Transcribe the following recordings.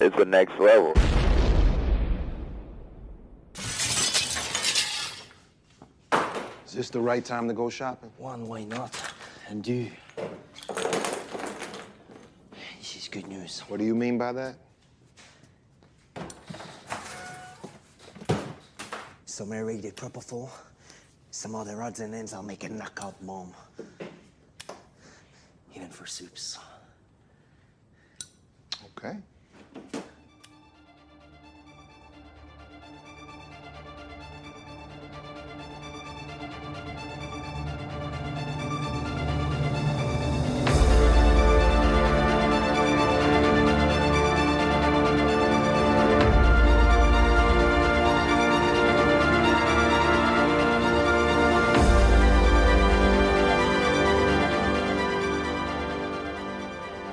it's the next level. Is this the right time to go shopping? One, why not? And two, this is good news. What do you mean by that? Some are rated propofol, some other odds and ends I'll make a knockout bomb. Even for soups. Okay.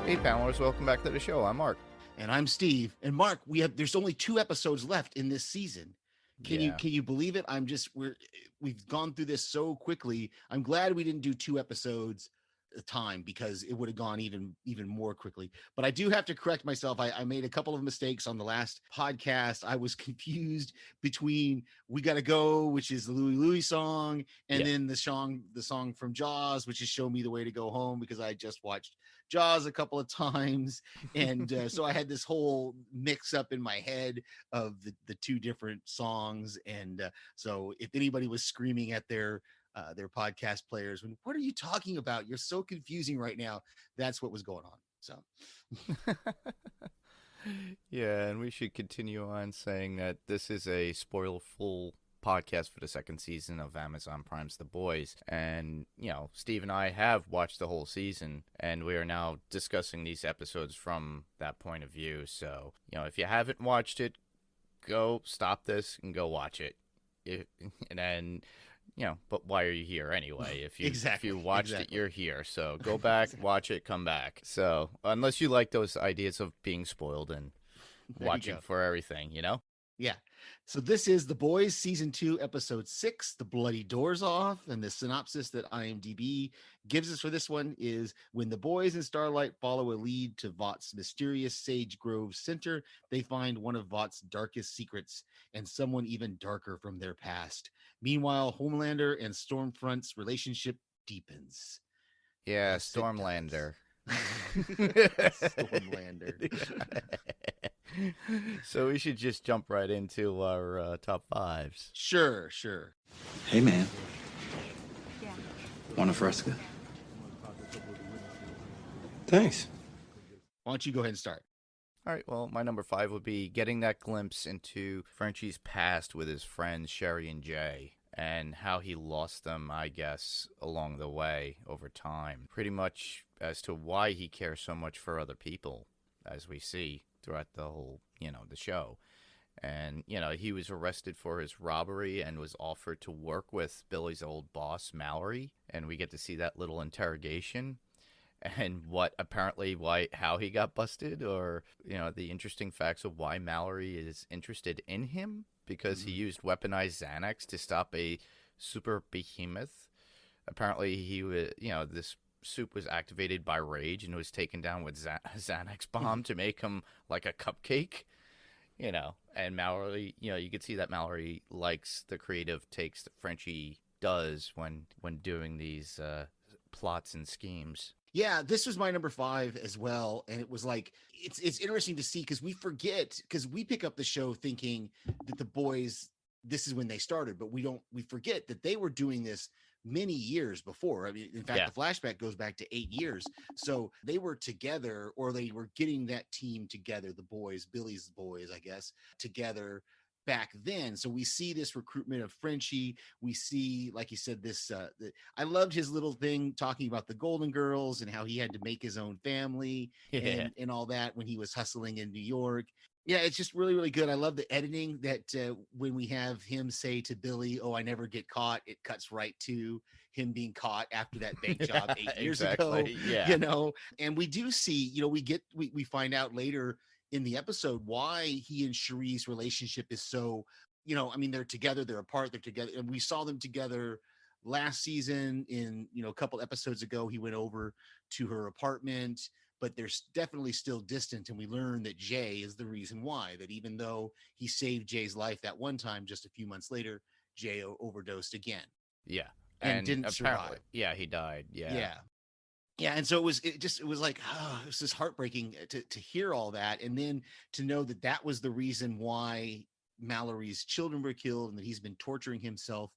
Hey, panelists, welcome back to the show. I'm Mark. And I'm Steve. And Mark, there's only 2 episodes left in this season. Can you believe it? We've gone through this so quickly. I'm glad we didn't do 2 episodes a time because it would have gone even more quickly. But I do have to correct myself. I made a couple of mistakes on the last podcast. I was confused between "We Gotta Go," which is the Louie Louie song, and then the song from Jaws, which is "Show Me the Way to Go Home," because I just watched Jaws a couple of times, and so I had this whole mix up in my head of the 2 different songs. And so if anybody was screaming at their podcast players, "What are you talking about? You're so confusing right now," that's what was going on. So Yeah, and we should continue on saying that this is a spoiler-full podcast for the 2nd season of Amazon Prime's The Boys. And, Steve and I have watched the whole season, and we are now discussing these episodes from that point of view. So, if you haven't watched it, go stop this and go watch it. And then, but why are you here anyway? If you watched it, you're here. So go back, watch it, come back. So unless you like those ideas of being spoiled and watching for everything, Yeah. So this is The Boys season 2, episode 6, The Bloody Doors Off. And the synopsis that IMDb gives us for this one is: when the boys and Starlight follow a lead to Vought's mysterious Sage Grove Center, they find one of Vought's darkest secrets and someone even darker from their past. Meanwhile, Homelander and Stormfront's relationship deepens. Yeah, Stormlander. Stormlander. So we should just jump right into our top 5s. Sure. Hey, man. Yeah. Want a fresca? Thanks. Why don't you go ahead and start? All right, well, my number 5 would be getting that glimpse into Frenchie's past with his friends Sherry and Jay, and how he lost them, I guess, along the way over time. Pretty much as to why he cares so much for other people, as we see throughout the whole, the show. And, he was arrested for his robbery and was offered to work with Billy's old boss, Mallory. And we get to see that little interrogation and how he got busted, or, the interesting facts of why Mallory is interested in him, because he used weaponized Xanax to stop a super behemoth. Apparently he was, this soup was activated by rage and was taken down with Xanax bomb to make him like a cupcake, and Mallory, you could see that Mallory likes the creative takes that Frenchie does when doing these plots and schemes. Yeah, this was my number 5 as well. And it was like, it's interesting to see, because we forget, because we pick up the show thinking that the boys, this is when they started, but we forget that they were doing this many years before. I mean, in fact, the flashback goes back to 8 years. So they were together, or they were getting that team together, the boys, Billy's boys, I guess, together back then. So we see this recruitment of Frenchie. We see, like you said, this I loved his little thing talking about the Golden Girls and how he had to make his own family and all that when he was hustling in New York. Yeah, it's just really, really good. I love the editing that when we have him say to Billy, "Oh, I never get caught," it cuts right to him being caught after that bank job 8 years ago. Yeah. And we do see, we find out later in the episode why he and Cherie's relationship is so, they're together, they're apart, they're together. And we saw them together last season in, a couple episodes ago. He went over to her apartment but they're definitely still distant. And we learn that Jay is the reason why, that even though he saved Jay's life that one time, just a few months later, Jay overdosed again. Yeah. And didn't apparently, survive. Yeah, he died. Yeah. Yeah. And so it was like, it was just heartbreaking to hear all that. And then to know that that was the reason why Mallory's children were killed, and that he's been torturing himself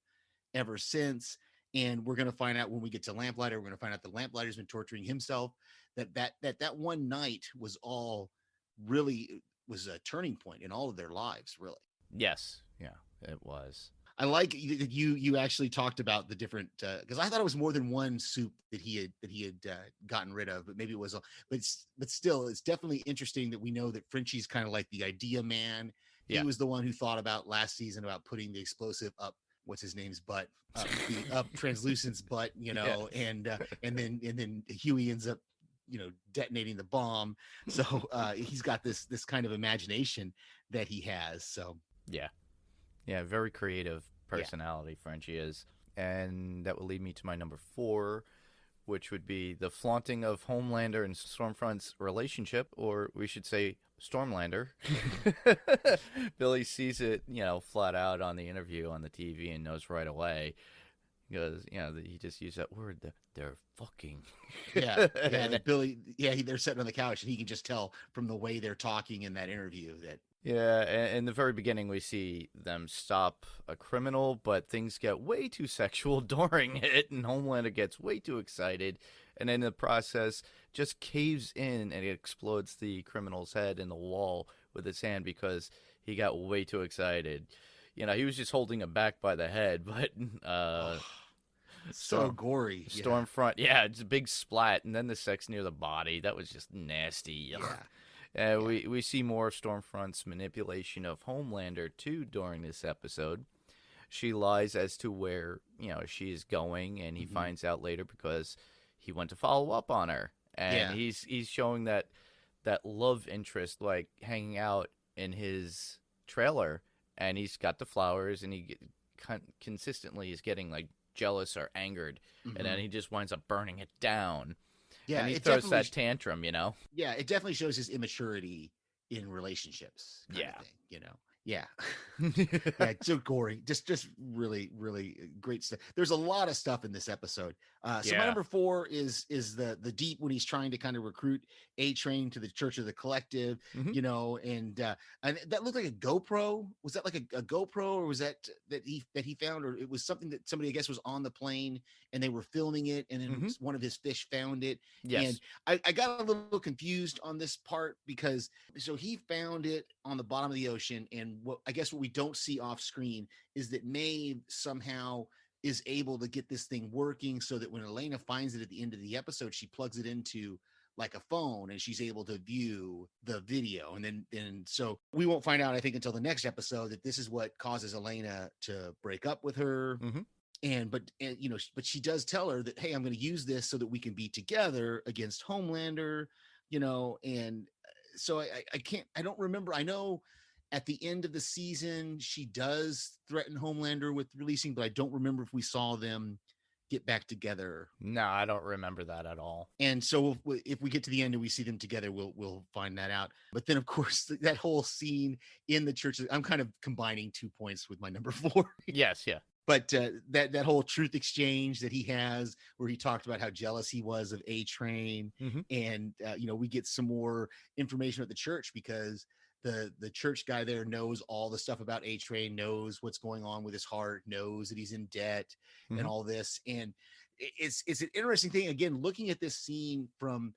ever since. And we're going to find out when we get to Lamplighter, we're going to find out that Lamplighter's been torturing himself, that one night was all really was a turning point in all of their lives, really. Yes. Yeah, it was. I like that you actually talked about the different, because I thought it was more than one soup that he had gotten rid of, but maybe it was, but still, it's definitely interesting that we know that Frenchie's kind of like the idea man. He was the one who thought about last season about putting the explosive up, what's his name's butt, up Translucent's butt, and then Huey ends up, detonating the bomb. So he's got this kind of imagination that he has. So Yeah, very creative personality, Frenchie is. And that will lead me to my number 4, which would be the flaunting of Homelander and Stormfront's relationship, or we should say Stormlander. Billy sees it, flat out on the interview on the TV and knows right away. Because, he just used that word, they're fucking. Billy, they're sitting on the couch, and he can just tell from the way they're talking in that interview that. Yeah, and in the very beginning, we see them stop a criminal, but things get way too sexual during it, and Homelander gets way too excited, and in the process, just caves in and explodes the criminal's head in the wall with his hand because he got way too excited. He was just holding him back by the head, but so gory. Stormfront, it's a big splat, and then the sex near the body, that was just nasty. We see more of Stormfront's manipulation of Homelander, too, during this episode. She lies as to where, she is going, and he finds out later because he went to follow up on her. And he's showing that love interest, like, hanging out in his trailer, and he's got the flowers, and he consistently is getting, like, jealous or angered, and then he just winds up burning it down. Yeah, and he throws that tantrum, Yeah, it definitely shows his immaturity in relationships. Kind of thing, Yeah. So gory. Just really, really great stuff. There's a lot of stuff in this episode. So my number 4 is the Deep, when he's trying to kind of recruit A-Train to the Church of the Collective, and that looked like a GoPro. Was that like a GoPro, or was that he found, or it was something that somebody, I guess, was on the plane and they were filming it, and then one of his fish found it. Yes. And I got a little confused on this part, because so he found it on the bottom of the ocean, and what we don't see off screen is that Maeve somehow is able to get this thing working, so that when Elena finds it at the end of the episode, she plugs it into like a phone, and she's able to view the video. And so we won't find out, I think, until the next episode, that this is what causes Elena to break up with her. But she does tell her that, hey, I'm going to use this so that we can be together against Homelander, and so I don't remember. I know at the end of the season, she does threaten Homelander with releasing, but I don't remember if we saw them get back together. No, I don't remember that at all. And so if we get to the end and we see them together, we'll find that out. But then, of course, that whole scene in the church, I'm kind of combining 2 points with my number 4. Yes, yeah. But that whole truth exchange that he has, where he talked about how jealous he was of A-Train, and we get some more information at the church, because the church guy there knows all the stuff about A-Train, knows what's going on with his heart, knows that he's in debt and all this. And it's an interesting thing, again, looking at this scene from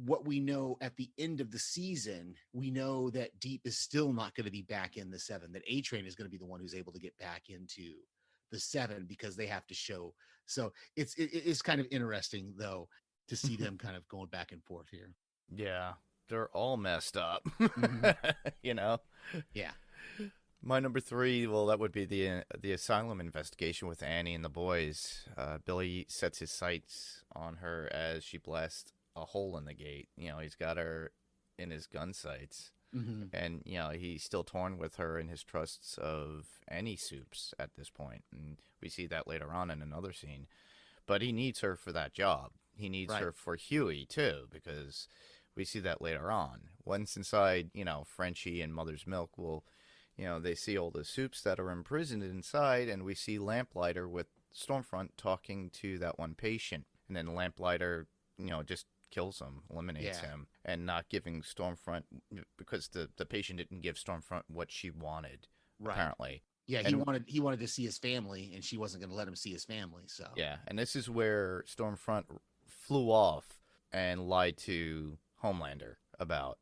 what we know at the end of the season. We know that Deep is still not going to be back in the 7, that A-Train is going to be the one who's able to get back into the 7, because they have to show. So it's kind of interesting, though, to see them kind of going back and forth here. Yeah, they're all messed up. Yeah. My number 3, well, that would be the asylum investigation with Annie and the boys. Billy sets his sights on her as she blasts a hole in the gate. He's got her in his gun sights. And, he's still torn with her in his trusts of any Soups at this point. And we see that later on in another scene. But he needs her for that job. he needs Right. her for Huey too, because we see that later on. Once inside, Frenchie and Mother's Milk will, they see all the soups that are imprisoned inside, and we see Lamplighter with Stormfront talking to that one patient, and then Lamplighter, just kills him, eliminates Yeah. him, and not giving Stormfront, because the patient didn't give Stormfront what she wanted, apparently. Yeah, And- he wanted to see his family, and she wasn't going to let him see his family. So Yeah, and this is where Stormfront flew off and lied to Homelander about,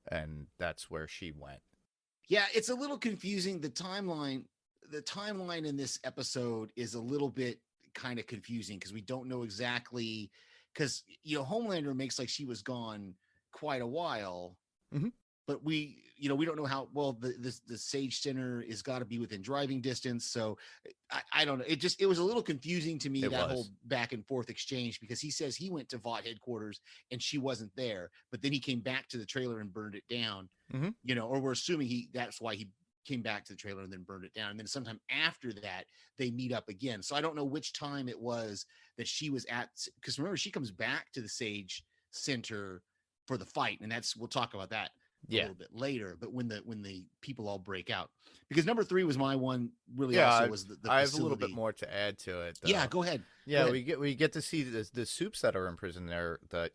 and that's where she went. yeah, it's a little confusing. The timeline in this episode is a little bit kind of confusing because we don't know exactly, because Homelander makes like she was gone quite a while, Mhm. but we don't know how well the Sage Center is got to be within driving distance. So I don't know. It was a little confusing to me, It that was. whole back and forth exchange, because he says he went to Vought headquarters and she wasn't there, but then he came back to the trailer and burned it down. Mhm. Or we're assuming that's why he came back to the trailer and then burned it down. And then sometime after that, they meet up again. So I don't know which time it was that she was at, because remember, she comes back to the Sage Center for the fight, and we'll talk about that a Yeah. little bit later. But when the people all break out, because number 3 was my one. Really, Yeah, also was the I have a little bit facility. more to add to it. Though. Yeah, go ahead. Yeah, Go ahead. we get to see the soups that are in prison there that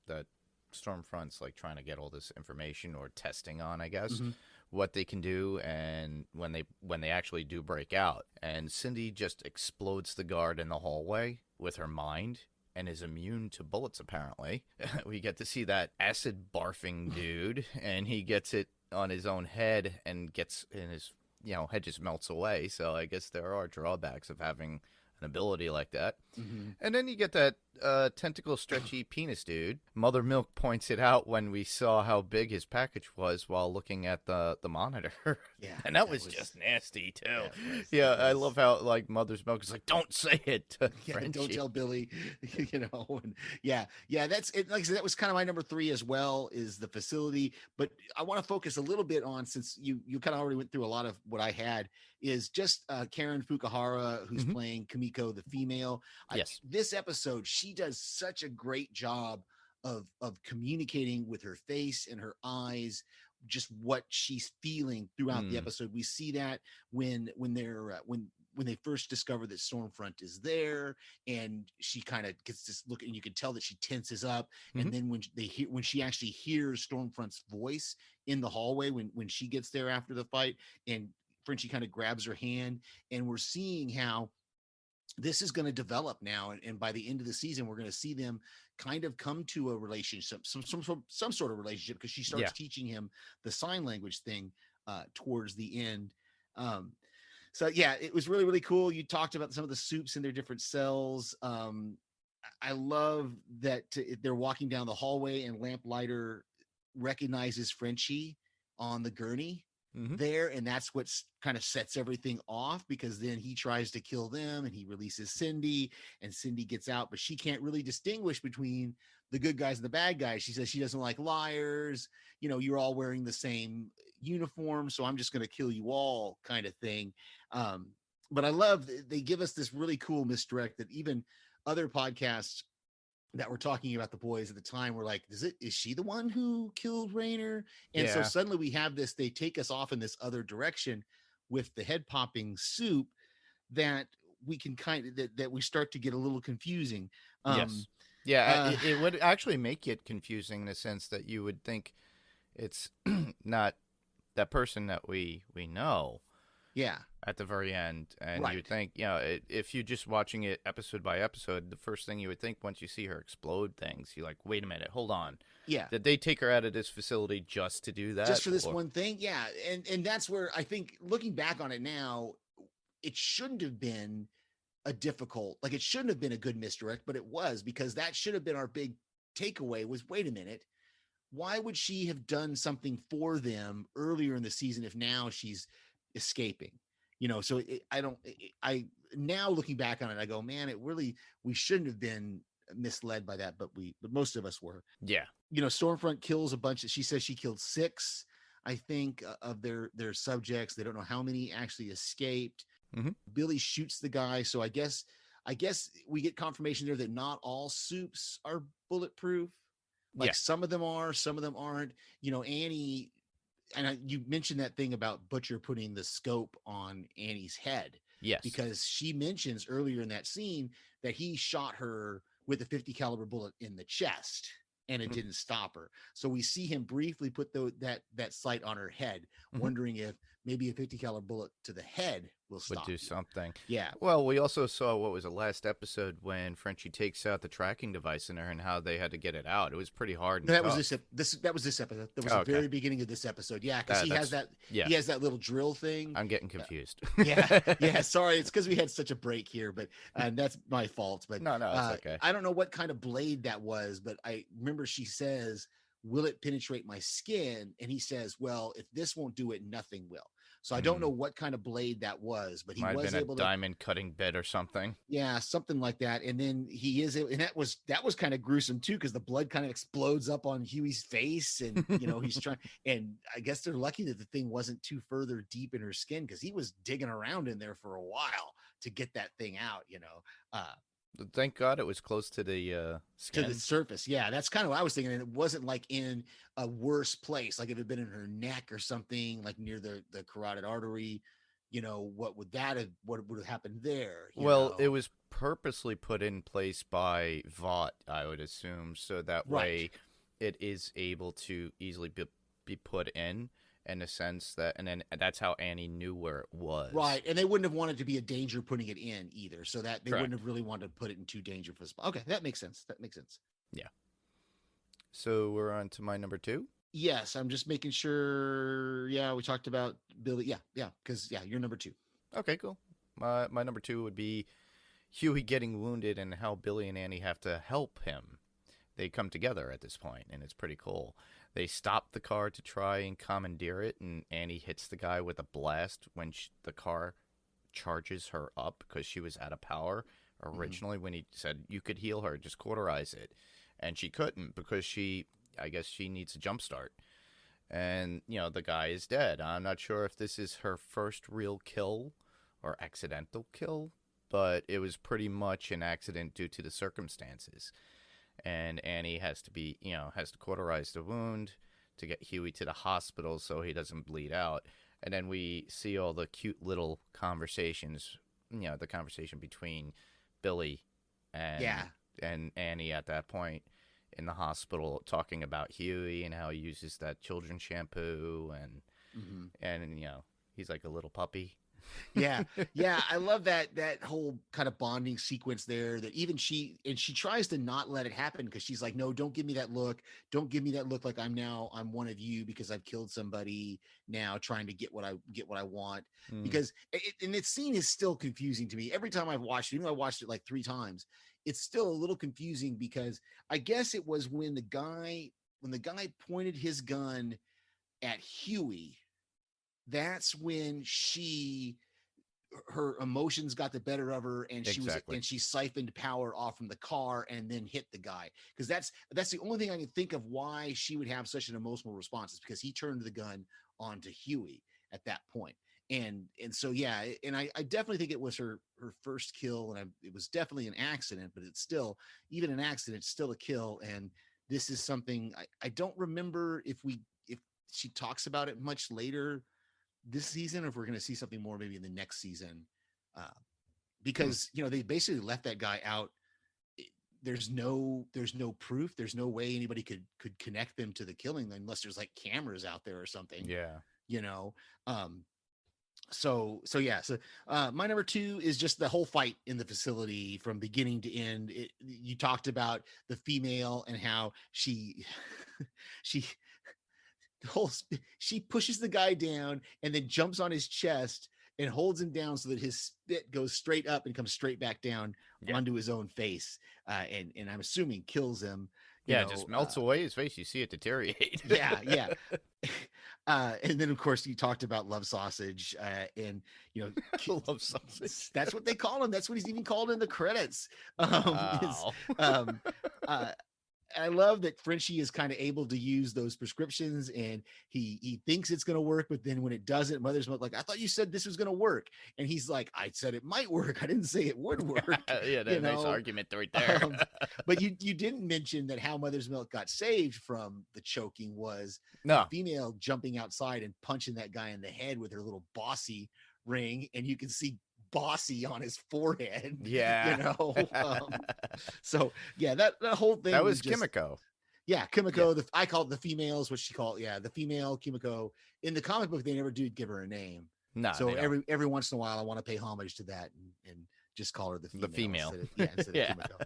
that Stormfront's like trying to get all this information or testing on, I guess, Mhm. what they can do, and when they actually do break out, and Cindy just explodes the guard in the hallway with her mind and is immune to bullets. Apparently, we get to see that acid barfing dude, and he gets it on his own head and gets in his head just melts away. So I guess there are drawbacks of having an ability like that. Mhm. And then you get that tentacle stretchy penis dude. Mother Milk points it out when we saw how big his package was while looking at the monitor. Yeah, And that was just nasty too. yeah, it was- Yeah, it I was- love how like Mother's Milk is like, don't say it to Yeah, Frenchie. don't tell Billy, and yeah, that's it. Like I said, that was kind of my number 3 as well, is the facility. But I want to focus a little bit on, since you kind of already went through a lot of what I had, is just Karen Fukuhara, who's Mhm. playing Kamiko, the female. Yes. This episode, she does such a great job of communicating with her face and her eyes, just what she's feeling throughout the Mm. episode. We see that when they're when they first discover that Stormfront is there, and she kind of gets this look, and you can tell that she tenses up. Mhm. And then when she actually hears Stormfront's voice in the hallway, when she gets there after the fight, and Frenchie kind of grabs her hand, and we're seeing how this is going to develop now, and by the end of the season, we're going to see them kind of come to a relationship, some sort of relationship, because she starts Yeah. teaching him the sign language thing towards the end. So yeah, it was really, really cool. You talked about some of the soups in their different cells. I love that they're walking down the hallway and Lamplighter recognizes Frenchie on the gurney Mhm. there, and that's what kind of sets everything off, because then he tries to kill them and he releases Cindy, and Cindy gets out, but she can't really distinguish between the good guys and the bad guys. She says she doesn't like liars. You're all wearing the same uniform, so I'm just going to kill you all, kind of thing. But I love they give us this really cool misdirect that even other podcasts that were talking about the boys at the time were like, is she the one who killed Raynor? And so Yeah. suddenly we have this, they take us off in this other direction with the head popping soup, that we can that we start to get a little confusing. Yes. Yeah, uh, it would actually make it confusing in the sense that you would think it's not that person that we know Yeah. at the very end, and Right. you'd think, if you're just watching it episode by episode, the first thing you would think once you see her explode things, you're like, wait a minute, hold on. Yeah. Did they take her out of this facility just to do that? Just for this Or- one thing. Yeah. And that's where I think, looking back on it now, it shouldn't have been it shouldn't have been a good misdirect, but it was, because that should have been our big takeaway was, wait a minute, why would she have done something for them earlier in the season if now she's escaping? So I now looking back on it, I go, man, we shouldn't have been misled by that, but most of us were. Yeah. Stormfront kills a bunch. She says she killed 6, I think, of their subjects. They don't know how many actually escaped. Mhm. Billy shoots the guy. So I guess I guess we get confirmation there that not all soups are bulletproof. Like Yeah. some of them are, some of them aren't. You know, Annie, and you mentioned that thing about Butcher putting the scope on Annie's head. Yes. Because she mentions earlier in that scene that he shot her with a 50 caliber bullet in the chest and it Mhm. didn't stop her. So we see him briefly put that sight on her head, Mhm. wondering if maybe a 50 caliber bullet to the head will Would stop do you. something. Yeah. Well, we also saw what was the last episode when Frenchie takes out the tracking device in her and how they had to get it out. It was pretty hard. And That was tough. that was this episode. That was Oh, the okay. very beginning of this episode. Yeah, because he has that yeah. he has that little drill thing. I'm getting confused. Yeah. Sorry, it's because we had such a break here, but that's my fault. But No, it's okay. I don't know what kind of blade that was, but I remember she says, "Will it penetrate my skin?" And he says, "Well, if this won't do it, nothing will." So I don't know what kind of blade that was, but he Might have was been able a to, diamond cutting bit or something. yeah, something like that. And then he is, and that was kind of gruesome too, because the blood kind of explodes up on Huey's face, and he's trying. And I guess they're lucky that the thing wasn't too further deep in her skin, because he was digging around in there for a while to get that thing out. Thank God it was close to the skin. To the surface. Yeah, that's kind of what I was thinking. And it wasn't like in a worse place, like if it had been in her neck or something, like near the carotid artery. What would have happened there? Well, it was purposely put in place by Vought, I would assume, so that way it is able to easily be put in a sense that, and then that's how Annie knew where it was. Right. And they wouldn't have wanted to be a danger putting it in either. So that they Correct. wouldn't have really wanted to put it in too dangerous a spot. Okay, that makes sense. Yeah. So we're on to my number 2. Yes, I'm just making sure. Yeah, we talked about Billy. Yeah, because you're number 2. Okay, cool. My number 2 would be Huey getting wounded and how Billy and Annie have to help him. They come together at this point, and it's pretty cool. They stop the car to try and commandeer it, and Annie hits the guy with a blast when the car charges her up because she was out of power originally when he said you could heal her, just cauterize it. And she couldn't because I guess she needs a jump start. And, the guy is dead. I'm not sure if this is her first real kill or accidental kill, but it was pretty much an accident due to the circumstances. And Annie has to cauterize the wound to get Huey to the hospital so he doesn't bleed out. And then we see all the cute little conversations, the conversation between Billy and Annie at that point in the hospital, talking about Huey and how he uses that children's shampoo and he's like a little puppy. Yeah. I love that whole kind of bonding sequence there, that even she tries to not let it happen, because she's like, no, don't give me that look. Don't give me that look like I'm one of you because I've killed somebody now, trying to get what I want. Because and this scene is still confusing to me every time I've watched it. Even though I watched it like 3 times, it's still a little confusing, because I guess it was when the guy pointed his gun at Huey, that's when her emotions got the better of her, and she siphoned power off from the car and then hit the guy. Because that's the only thing I can think of why she would have such an emotional response, is because he turned the gun onto Huey at that point. And so and I definitely think it was her first kill, and it was definitely an accident, but it's still, even an accident, it's still a kill. And this is something I don't remember if she talks about it much later this season, or if we're going to see something more maybe in the next season, because they basically left that guy out. There's no proof. There's no way anybody could connect them to the killing unless there's like cameras out there or something. So my number 2 is just the whole fight in the facility from beginning to end. You talked about the female and how she pushes the guy down and then jumps on his chest and holds him down so that his spit goes straight up and comes straight back down onto his own face, and I'm assuming kills him. It just melts away his face. You see it deteriorate. And then of course you talked about Love Sausage, and Love Sausage. That's what they call him. That's what he's even called in the credits. I love that Frenchie is kind of able to use those prescriptions, and he thinks it's going to work, but then when it doesn't, Mother's Milk like, I thought you said this was going to work, and he's like, I said it might work. I didn't say it would work. Yeah, that's a nice argument right there. But you didn't mention that how Mother's Milk got saved from the choking was No. a female jumping outside and punching that guy in the head with her little bossy ring, and you can see bossy on his forehead. Yeah. You know. So yeah, that whole thing That was just, Kimiko. yeah, Kimiko. I call it the females, what she called, yeah, the female Kimiko. In the comic book, they never do give her a name. No. So they don't. every once in a while, I want to pay homage to that and just call her the female. Instead of Yeah. Kimiko.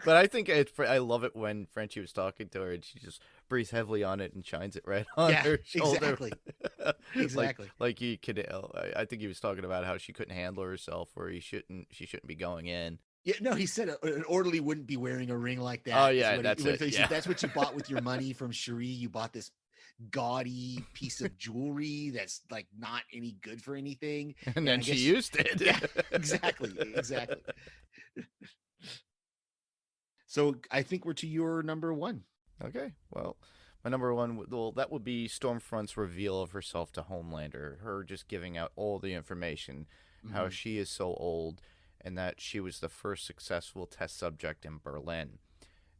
But I think I love it when Frenchie was talking to her and she just breathes heavily on it and shines it right on Yeah, her shoulder. exactly. Exactly. Like you could. I think he was talking about how she couldn't handle herself, or she shouldn't be going in. Yeah, no, he said an orderly wouldn't be wearing a ring like that. Oh, yeah, He that's said it, that's what you bought with your money from Cherie. You bought this gaudy piece of jewelry that's like not any good for anything. And then I she guess- used it. Yeah, exactly. So I think we're to your number one. Okay, well, my number one, well, that would be Stormfront's reveal of herself to Homelander. Her just giving out all the information, how Mhm. she is so old, and that she was the first successful test subject in Berlin.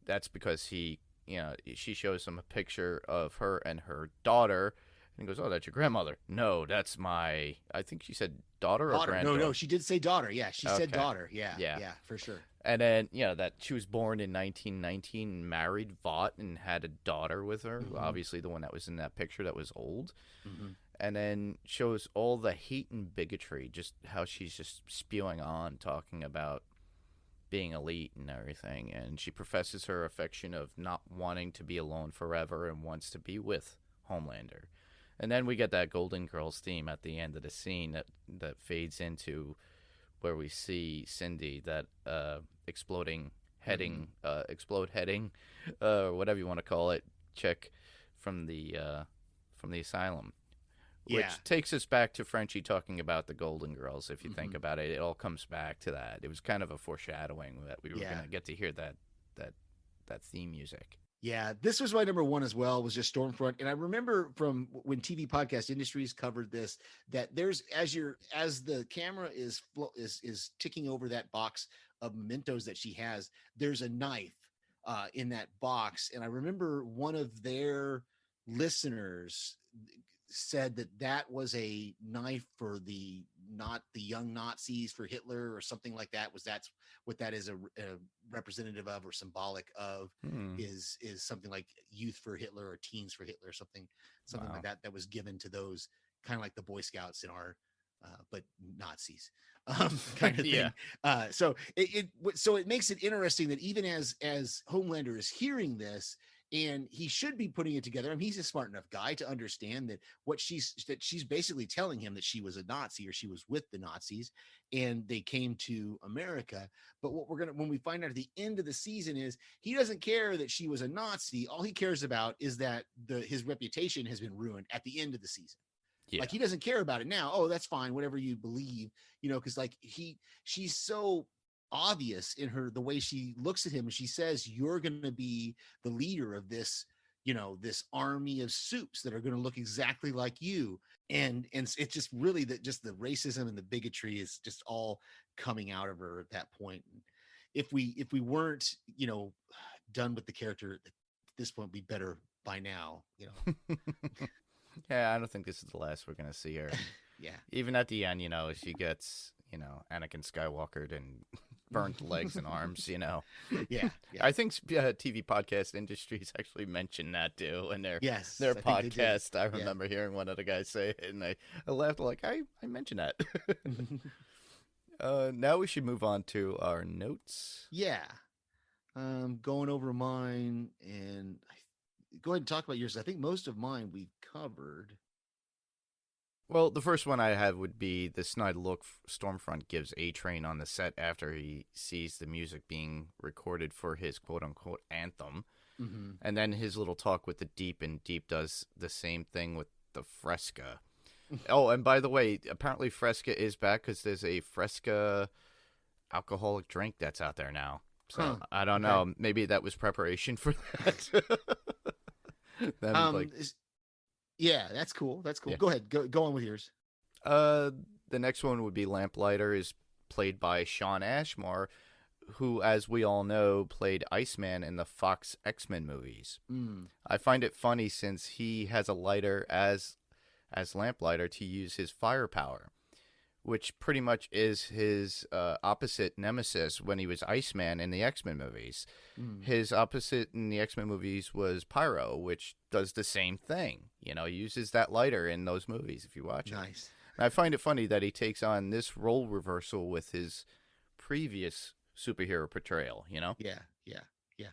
That's because she shows him a picture of her and her daughter, and he goes, "Oh, that's your grandmother." No, that's I think she said daughter or Daughter. granddaughter. No, she did say daughter. Yeah, she said Okay. daughter. Yeah, Yeah. yeah, for sure. And then, that she was born in 1919, married Vought, and had a daughter with her. Mhm. Obviously, the one that was in that picture that was old. Mhm. And then shows all the hate and bigotry, just how she's just spewing on, talking about being elite and everything. And she professes her affection of not wanting to be alone forever and wants to be with Homelander. And then we get that Golden Girls theme at the end of the scene that fades into where we see Cindy, that explode heading, whatever you want to call it, chick from the asylum. Which Yeah. takes us back to Frenchie talking about the Golden Girls. If you think Mhm. about it, it all comes back to that. It was kind of a foreshadowing that we were Yeah. going to get to hear that theme music. Yeah, this was my number one as well, was just Stormfront. And I remember from when TV Podcast Industries covered this, that there's as the camera is ticking over that box of mementos that she has, there's a knife in that box. And I remember one of their listeners said that was a knife for not the young Nazis, for Hitler or something like that. That's what that is a representative of or symbolic of. Is something like youth for Hitler or teens for Hitler, something Wow. like that was given to those, kind of like the Boy Scouts in our but Nazis kind of thing. Yeah. So it makes it interesting that even as Homelander is hearing this, and he should be putting it together. I mean, he's a smart enough guy to understand that she's basically telling him that she was a Nazi, or she was with the Nazis and they came to America. But when we find out at the end of the season is he doesn't care that she was a Nazi. All he cares about is that his reputation has been ruined at the end of the season. Yeah. Like, he doesn't care about it now. Oh, that's fine. Whatever you believe, because like she's so obvious in the way she looks at him, and she says, you're going to be the leader of this, this army of soups that are going to look exactly like you. And it's just really that just the racism and the bigotry is just all coming out of her at that point. If we weren't, done with the character at this point, we better by now, Yeah, I don't think this is the last we're going to see her. Yeah. Even at the end, she gets, Anakin Skywalkered and burnt legs and arms, Yeah. I think TV Podcast Industries actually mentioned that too in their Yes. their I think they did. podcast. I remember hearing one of the guys say it, and I laughed like, I mentioned that. Now we should move on to our notes. Yeah. Going over mine, and go ahead and talk about yours. I think most of mine we've covered. Well, the first one I have would be the snide look Stormfront gives A-Train on the set after he sees the music being recorded for his quote-unquote anthem. Mm-hmm. And then his little talk with the Deep, and Deep does the same thing with the Fresca. Oh, and by the way, apparently Fresca is back because there's a Fresca alcoholic drink that's out there now. So Huh, I don't okay. know. Maybe that was preparation for that. Them, like, Yeah, that's cool. That's cool. Yeah. Go ahead. Go on with yours. uh, the next one would be Lamplighter, is played by Sean Ashmore, who, as we all know, played Iceman in the Fox X-Men movies. Mm, I find it funny since he has a lighter as Lamplighter to use his firepower, which pretty much is his opposite nemesis when he was Iceman in the X-Men movies. mm. His opposite in the X-Men movies was Pyro, which does the same thing. You know, he uses that lighter in those movies if you watch it. Nice. And I find it funny that he takes on this role reversal with his previous superhero portrayal, you know? Yeah, yeah, yeah.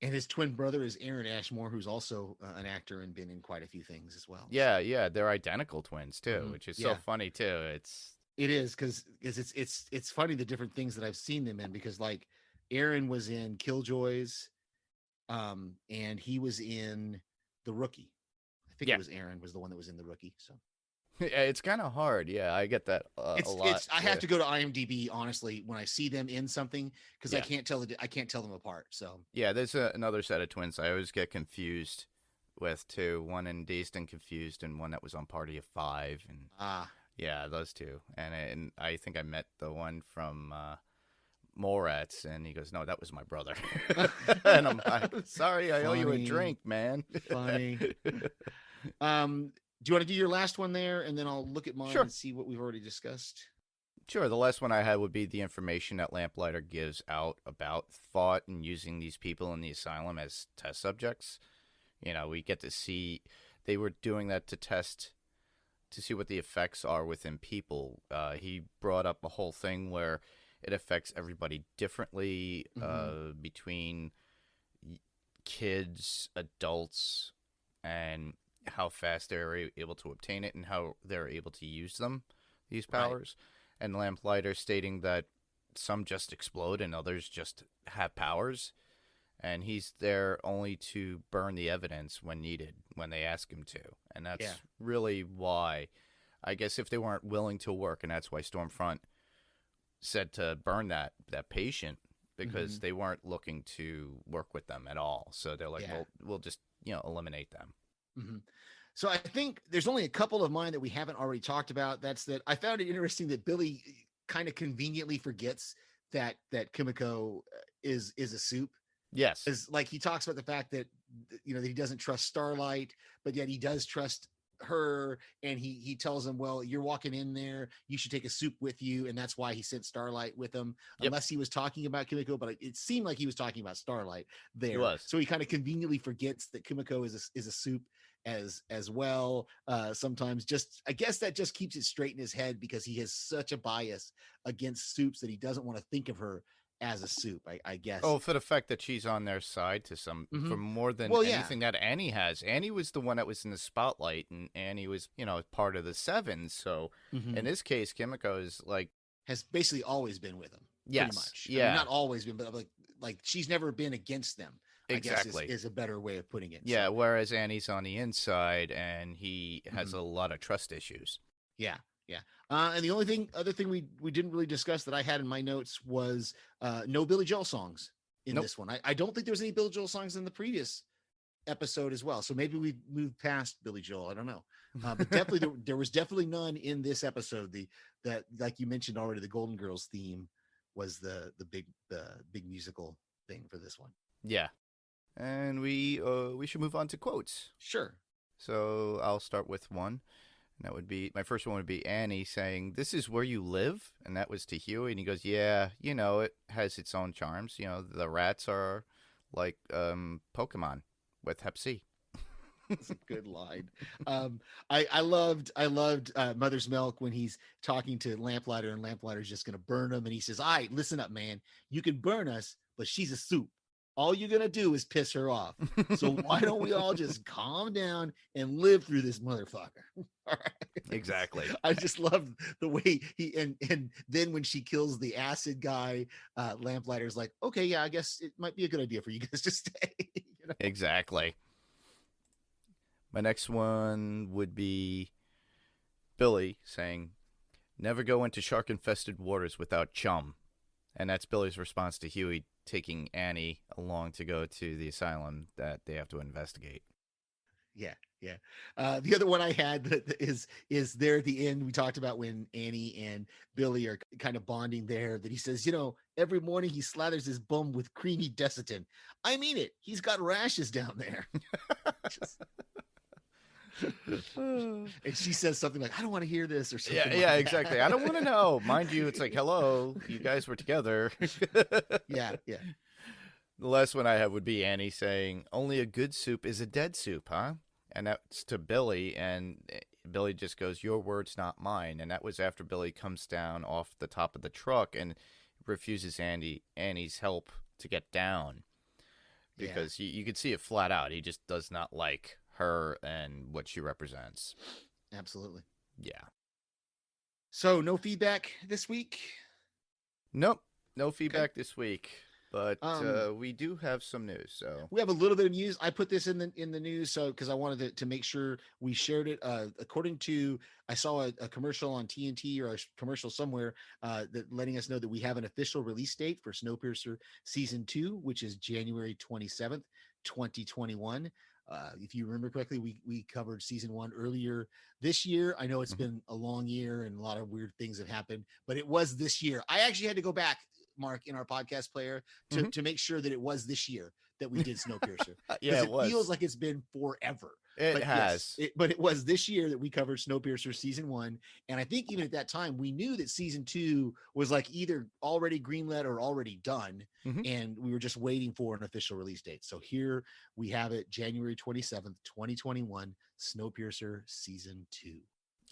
And his twin brother is Aaron Ashmore, who's also an actor and been in quite a few things as well. Yeah, they're identical twins too, Mhm, which is yeah. so funny too. It's It is because it's funny the different things that I've seen them in because like Aaron was in Killjoys, and he was in The Rookie. I think Yeah. it was Aaron was the one that was in The Rookie. So it's kind of hard. Yeah, I get that a lot. I have to go to IMDb honestly when I see them in something because I Yeah. can't tell them apart. So Yeah, there's another set of twins I always get confused with too. One in Dazed and Confused, and one that was on Party of Five, and yeah, those two. And I think I met the one from Morats, and he goes, "No, that was my brother." And I'm like, "Sorry, I owe you a Funny. drink, man." Funny. Do you want to do your last one there, and then I'll look at mine Sure. and see what we've already discussed? Sure. The last one I had would be the information that Lamplighter gives out about thought and using these people in the asylum as test subjects. You know, we get to see they were doing that to see what the effects are within people. He brought up a whole thing where it affects everybody differently between kids, adults, and how fast they're able to obtain it and how they're able to use them, these powers. And Lamplighter stating that some just explode and others just have powers. And he's there only to burn the evidence when needed, when they ask him to. And that's Yeah. really why, I guess if they weren't willing to work, and that's why Stormfront said to burn that patient, because they weren't looking to work with them at all. So they're like, Yeah. we'll just, eliminate them. Mm-hmm. So I think there's only a couple of mine that we haven't already talked about. That's that I found it interesting that Billy kind of conveniently forgets that Kimiko is a soup. Yes. Is like he talks about the fact that that he doesn't trust Starlight, but yet he does trust her, and he tells him, well, you're walking in there, you should take a soup with you, and that's why he sent Starlight with him. Yep. Unless he was talking about Kimiko, but it seemed like he was talking about Starlight there. He was. So he kind of conveniently forgets that Kimiko is a soup as well. Sometimes I guess that just keeps it straight in his head because he has such a bias against soups that he doesn't want to think of her as a soup, I guess. Oh, for the fact that she's on their side for more than Well, yeah. anything that Annie has. Annie was the one that was in the spotlight, and Annie was, part of the Seven. So in this case, Kimiko is like, has basically always been with him. Yes, Pretty much. I yeah. mean, not always been, but like she's never been against them. Exactly. I guess is a better way of putting it. yeah. So, Whereas Annie's on the inside, and he has a lot of trust issues. yeah. And the other thing we didn't really discuss that I had in my notes was no Billy Joel songs in Nope. this one. I don't think there was any Billy Joel songs in the previous episode as well. So maybe we've moved past Billy Joel. I don't know. But definitely there was definitely none in this episode. That like you mentioned already, the Golden Girls theme was the big musical thing for this one. Yeah. And we should move on to quotes. Sure. So I'll start with one. And that would be, my first one would be Annie saying, "This is where you live?" And that was to Huey. And he goes, "Yeah, it has its own charms. The rats are like Pokemon with Hep C." That's a good line. I loved Mother's Milk when he's talking to Lamplighter, and Lamplighter's just going to burn him. And he says, "All right, listen up, man. You can burn us, but she's a soup. All you're going to do is piss her off. So why don't we all just calm down and live through this motherfucker?" All right. Exactly. I just love the way he, and then when she kills the acid guy, Lamplighter's like, "Okay, yeah, I guess it might be a good idea for you guys to stay." Exactly. My next one would be Billy saying, "Never go into shark-infested waters without chum." And that's Billy's response to Huey taking Annie along to go to the asylum that they have to investigate. Yeah, yeah. The other one I had is there at the end. We talked about when Annie and Billy are kind of bonding there. That he says, every morning he slathers his bum with creamy Desitin. I mean it. He's got rashes down there. And she says something like, "I don't want to hear this," or something. Yeah, like exactly. that. I don't want to know. Mind you, it's like, hello, you guys were together. Yeah. The last one I have would be Annie saying, "Only a good soup is a dead soup, huh?" And that's to Billy, and Billy just goes, "Your words, not mine." And that was after Billy comes down off the top of the truck and refuses Annie's help to get down because you could see it flat out. He just does not like her and what she represents. Absolutely. Yeah. So no feedback this week. Nope. No feedback this week. But we do have some news. So we have a little bit of news. I put this in the news because I wanted to make sure we shared it. According to, I saw a commercial on TNT or a commercial somewhere that letting us know that we have an official release date for Snowpiercer season 2, which is January 27th, 2021. If you remember correctly, we covered season 1 earlier this year. I know it's been a long year and a lot of weird things have happened, but it was this year. I actually had to go back, Mark, in our podcast player to make sure that it was this year that we did Snowpiercer. Yeah, it feels like it's been forever. It has. But it was this year that we covered Snowpiercer season 1. And I think even at that time, we knew that season 2 was like either already greenlit or already done. And we were just waiting for an official release date. So here we have it, January 27th, 2021, Snowpiercer season 2.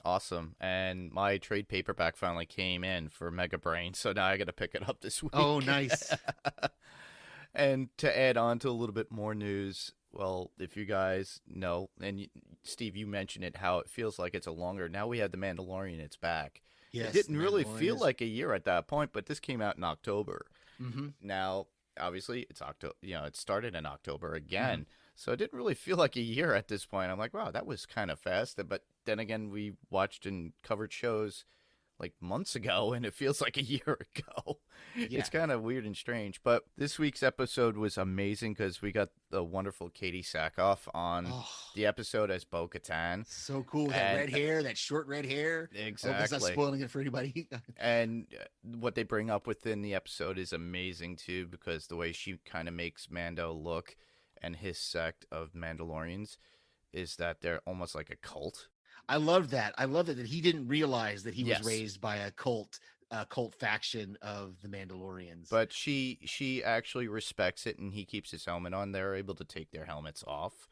Awesome. And my trade paperback finally came in for Mega Brain, so now I got to pick it up this week. Oh, nice. And to add on to a little bit more news, well, if you guys know, and Steve, you mentioned it, how it feels like it's a longer, now we have The Mandalorian, it's back. Yes, it didn't really feel like a year at that point, but this came out in October. Now, obviously, it's October, it started in October again. So it didn't really feel like a year at this point. I'm like, wow, that was kind of fast. But then again, we watched and covered shows like months ago, and it feels like a year ago. Yeah. It's kind of weird and strange. But this week's episode was amazing because we got the wonderful Katie Sackhoff on the episode as Bo-Katan. So cool. That red hair, that short red hair. Exactly. Hope it's not spoiling it for anybody. And what they bring up within the episode is amazing, too, because the way she kind of makes Mando look and his sect of Mandalorians is that they're almost like a cult. I love that. I love that he didn't realize that he was raised by a cult faction of the Mandalorians. But she actually respects it, and he keeps his helmet on. They're able to take their helmets off,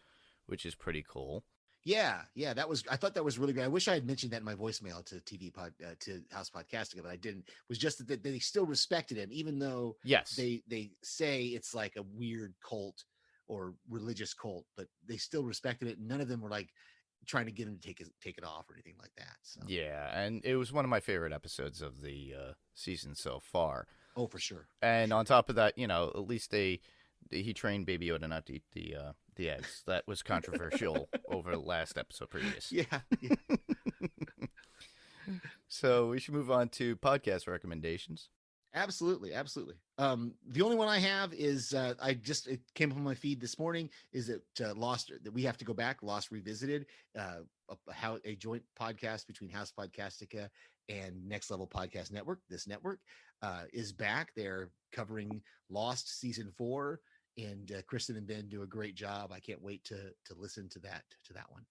which is pretty cool. Yeah, I thought that was really great. I wish I had mentioned that in my voicemail to to House Podcastica, but I didn't. It was just that they still respected him, even though they say it's like a weird cult or religious cult, but they still respected it. None of them were like trying to get him to take it off or anything like that. So. Yeah, and it was one of my favorite episodes of the season so far. Oh, for sure. And on top of that, at least he trained Baby Yoda not to eat the eggs. That was controversial over the last episode previous. Yeah. So we should move on to podcast recommendations. Absolutely. The only one I have is it came up on my feed this morning, is that Lost, that we have to go back, Lost Revisited, a joint podcast between House Podcastica and Next Level Podcast Network. This network is back. They're covering Lost season 4, and Kristen and Ben do a great job. I can't wait to listen to that one.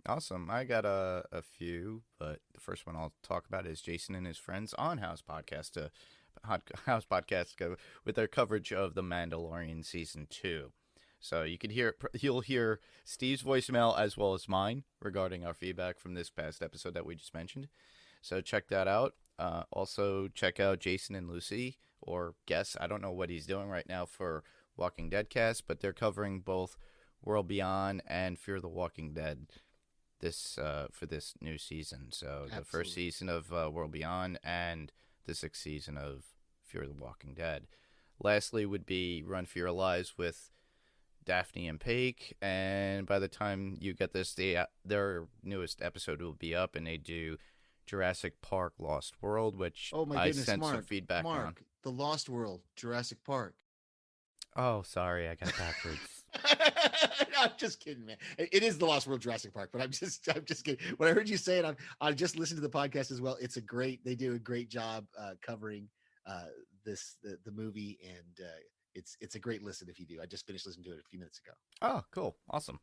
Awesome. I got a few, but the first one I'll talk about is Jason and his friends on House Podcast with their coverage of The Mandalorian season 2. So you'll hear Steve's voicemail as well as mine regarding our feedback from this past episode that we just mentioned. So check that out. Also check out Jason and Lucy, or Guess. I don't know what he's doing right now for Walking Dead cast, but they're covering both World Beyond and Fear the Walking Dead for this new season. So Absolutely. The first season of World Beyond and the 6th season of Fear the Walking Dead. Lastly would be Run for Your Lives with Daphne and Paige, and by the time you get this, their newest episode will be up, and they do Jurassic Park Lost World, which Oh my I goodness, sent Mark. some feedback Mark, on. The Lost World, Jurassic Park. Oh, sorry, I got it backwards. I'm just kidding, man. It is The Lost World, Jurassic Park, but I'm just kidding. When I heard you say it, I just listened to the podcast as well. They do a great job covering the movie, and it's a great listen if you do. I just finished listening to it a few minutes ago. Oh, cool. Awesome.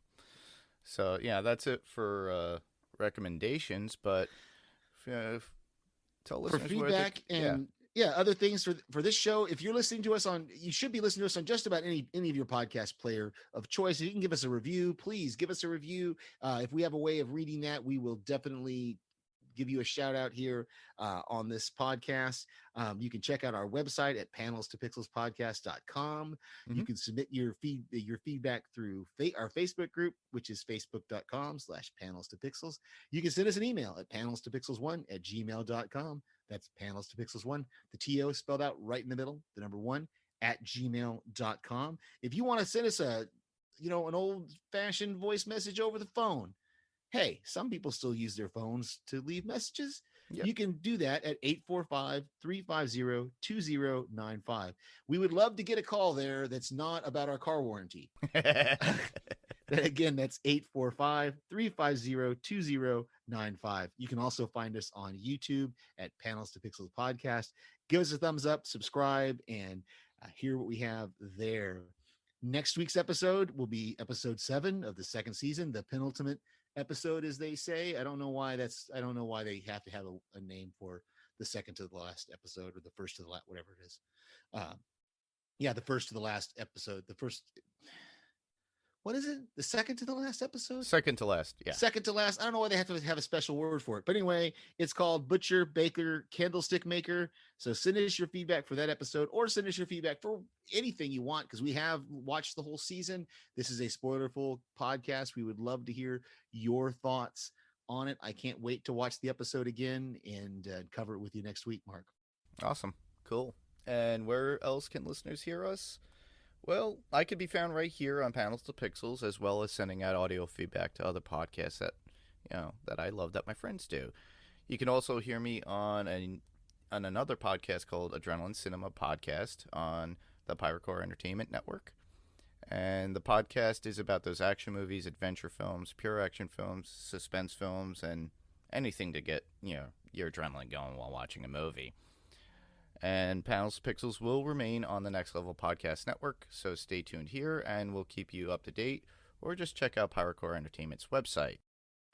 So, yeah, that's it for recommendations, but tell For listeners where feedback they, and other things for this show, if you're listening to us you should be listening to us on just about any of your podcast player of choice. If you can give us a review, please give us a review. If we have a way of reading that, we will definitely give you a shout out here on this podcast. You can check out our website at panelstopixelspodcast.com. Mhm. You can submit your feedback through our Facebook group, which is facebook.com/panelstopixels. You can send us an email at panelstopixels1@gmail.com. That's panelstopixels1, the TO spelled out right in the middle, the number 1 @gmail.com. If you want to send us an old fashioned voice message over the phone, hey, some people still use their phones to leave messages. Yep. You can do that at 845-350-2095. We would love to get a call there that's not about our car warranty. Again, that's 845-350-2095. You can also find us on YouTube at Panels to Pixels Podcast. Give us a thumbs up, subscribe, and hear what we have there. Next week's episode will be episode 7 of the second season, the penultimate episode, as they say. I don't know why they have to have a name for the second to the last episode, or the first to the last, whatever it is. The first to the last episode. What is it? The second to the last episode? Second to last, yeah. Second to last. I don't know why they have to have a special word for it. But anyway, it's called Butcher, Baker, Candlestick Maker. So send us your feedback for that episode, or send us your feedback for anything you want, because we have watched the whole season. This is a spoilerful podcast. We would love to hear your thoughts on it. I can't wait to watch the episode again and cover it with you next week, Mark. Awesome. Cool. And where else can listeners hear us? Well, I could be found right here on Panels to Pixels, as well as sending out audio feedback to other podcasts that I love that my friends do. You can also hear me on another podcast called Adrenaline Cinema Podcast on the Pirate Core Entertainment Network. And the podcast is about those action movies, adventure films, pure action films, suspense films, and anything to get your adrenaline going while watching a movie. And Panels to Pixels will remain on the Next Level Podcast Network, so stay tuned here, and we'll keep you up to date, or just check out Pirate Core Entertainment's website.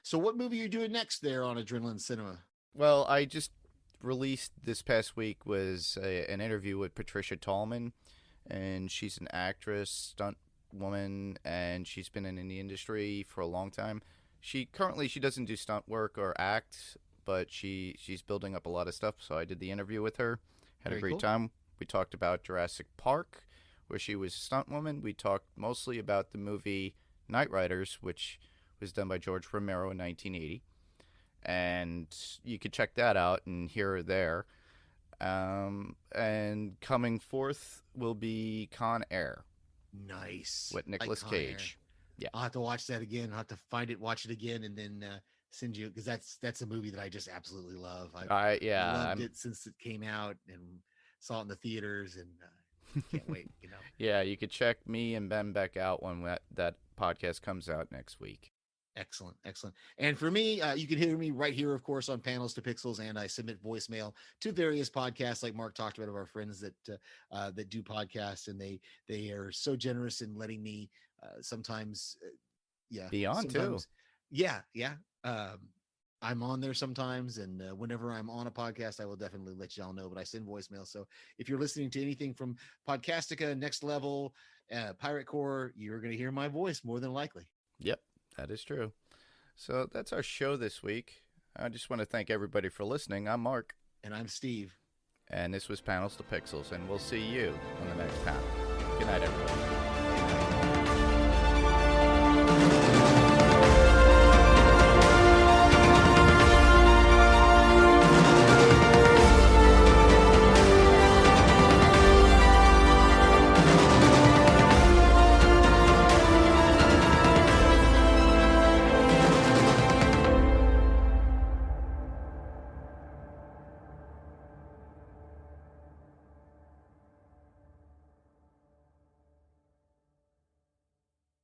So what movie are you doing next there on Adrenaline Cinema? Well, I just released this past week was an interview with Patricia Tallman, and she's an actress, stunt woman, and she's been in the industry for a long time. She doesn't do stunt work or act, but she's building up a lot of stuff, so I did the interview with her. Had a great time. We talked about Jurassic Park, where she was a stunt woman. We talked mostly about the movie Knight Riders, which was done by George Romero in 1980. And you could check that out and hear her there. And coming forth will be Con Air. Nice. With Nicolas Con Air. Cage. Yeah. I'll have to watch that again. I'll have to find it, watch it again, and then send you, because that's a movie that I just absolutely love. I loved it since it came out and saw it in the theaters, and can't wait. Yeah, you could check me and Ben Beck out when that podcast comes out next week. Excellent. And for me, you can hear me right here, of course, on Panels to Pixels, and I submit voicemail to various podcasts, like Mark talked about, of our friends that do podcasts, and they are so generous in letting me sometimes be on too. Yeah. I'm on there sometimes, and whenever I'm on a podcast, I will definitely let y'all know, but I send voicemail. So if you're listening to anything from Podcastica, Next Level, Pirate Core, you're going to hear my voice more than likely. Yep, that is true. So that's our show this week. I just want to thank everybody for listening. I'm Mark. And I'm Steve. And this was Panels to Pixels, and we'll see you on the next panel. Good night, everybody.